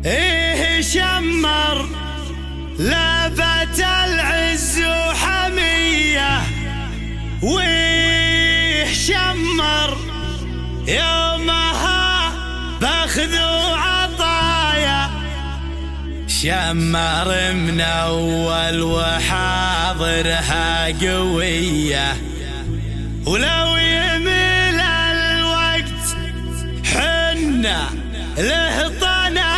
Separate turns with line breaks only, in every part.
ايه شمر لابت العز وحمية، ويه شمر يومها باخذ وعطايا. شمر من اول وحاضرها قوية، ولو يميل الوقت حنا له طنايا.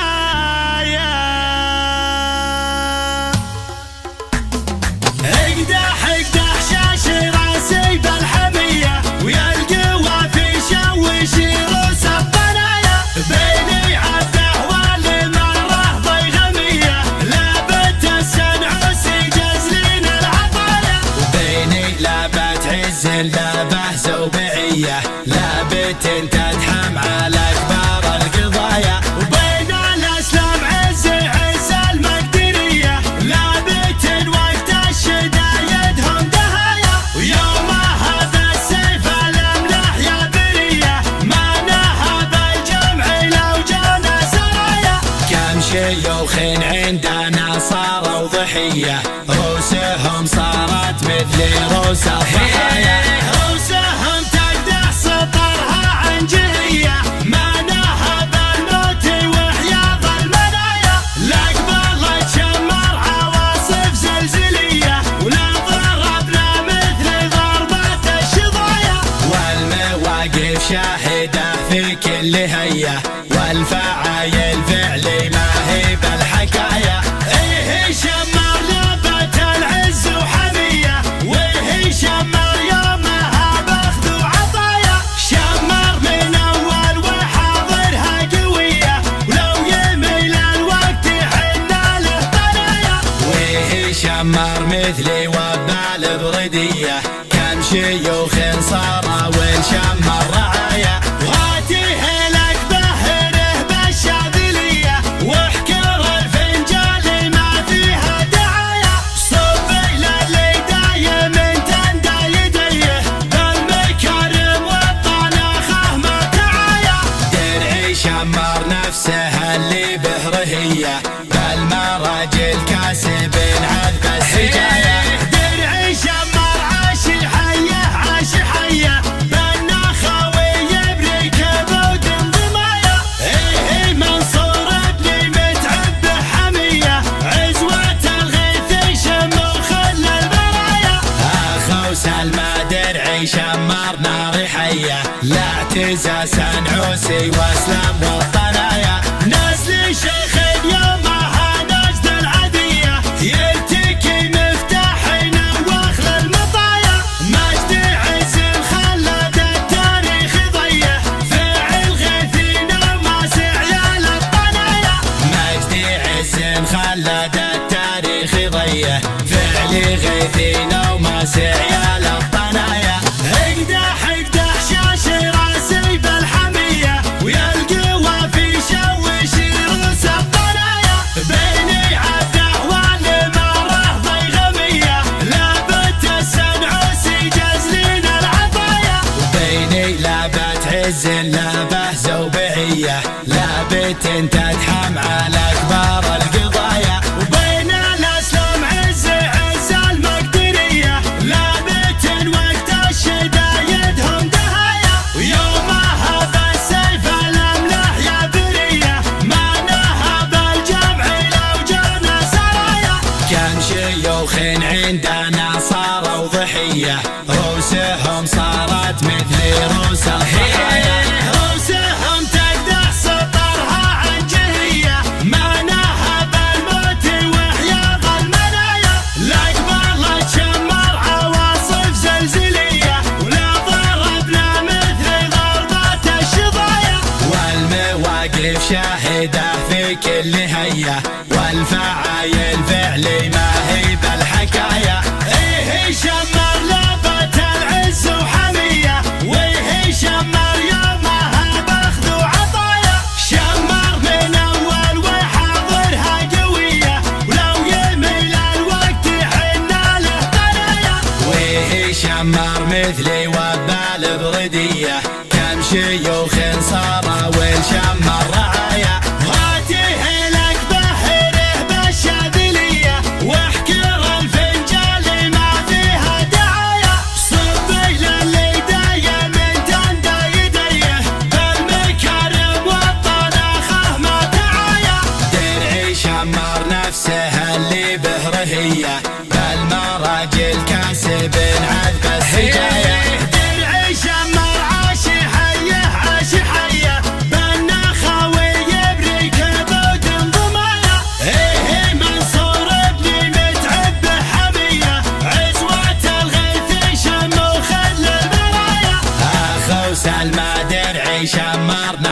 اقدح اقدح شاشي راسي بالحمية، ويا القوى في شوش روس الطنايا. بيني عبده والمرة ضيغمية، لابت السنعوسي جزلين العطايا. وبيني لابت عز لابه زوبعية، لابت تدحم على كبار القضايا. وبين الاسلام عز عز المقدرية، لابت وقت الشدايدهم دهايا. ويومها بالسيف الاملاح يا برية، ما نهب الجمع لو جانا سرايا. كم شيوخ عندنا صاروا ضحية، روسهم صارت مثل روس الضحايا. روسهم تقدح سطرها عنجهية، ما نهب الموت وحياض المنايا. لقبلت شمر عواصف زلزلية، ولا ضربنا مثل ضربات الشظايا. والمواقف شاهدة في كل هية، والفعايل فعلي ما هي بالحكاية. ايه شمر لابت العز وحمية، ويه شمر يومها باخذ وعطايا. شمر من اول وحاضرها قوية، ولو يميل الوقت حنا له طنايا. ويه شمر مثلي وبال بردية، كم شيوخ صاروا والشمر رعايا. واتيه لك بهره بالشاذلية، واحكر الفنجال ما فيها دعايا. صبي للي دايم تندى يديه، بالمكارم والطناخه ما تعايا. درعي شمر نفسه اللي بهرهية، بالمراجل كاسبين عذب السجايا. درعي شمر عاشي حيه عاشي حيه، بالنخاوي يبري كبود ضمايا. ايه منصور ابني متعب حمية، عزوة الغيث شمو خل البرايا. اخو سلمى درعي شمر نار حية، لا اعتزاز نعوسي واسلام والطنايا. نسل شيخ يومها نجد العدية، يلتكي مفتاحنا واخل المطايا. مجد عز خلد التاريخ ضيه، فعل غيثنا وماسع يا للطنايا. مجد عز خلد التاريخ ضيه، فعل غيثنا وماسع يا للطنايا. اقدح اقدح شاشي راسي بالحمية، ويا القوى في شوش روس الطنايا. بيني عبده والمرة ضيغمية، لابت السنعوسي جزلين العطايا. وبيني لابت عز لابه زوبعية، لابت تدحم على كبار القضايا. وبين الاسلام عز عز المقدرية، لابت وقت الشدايدهم دهايا. ويومها بالسيف الاملاح يا برية، ما نهب الجمع لو جانا سرايا. كم شيوخ عندنا صاروا ضحية، روسهم صارت مثل روس الضحايا. روسهم تقدح سطرها عنجهية، ما نهب الموت وحياض المنايا. لقبلت شمر عواصف زلزلية، ولا ضربنا مثل ضربات الشظايا. والمواقف شاهدة في كل هية، والفعايل فعلي ما هي بالحكاية. ايه شمر لابت العز وحمية، ويه شمر يومها باخذ وعطايا. شمر من اول وحاضرها قوية، ولو يميل الوقت حنا له طنايا. ويه شمر مثلي وبال بردية، كم شيوخ صاروا والشمر رعايا. واتيه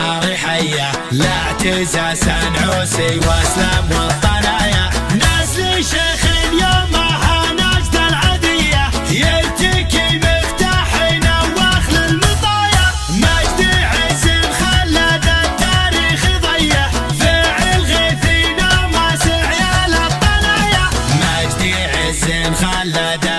النار حية، لا اعتزاز عوسي واسلام والطنايا. نسل شيخ يومها نجد العدية، يلتقي مفتاحنا واخل المطايا. مجد عز خلد التاريخ ضيه، فعل غيثنا ما سعي الطنايا. مجد عز خلد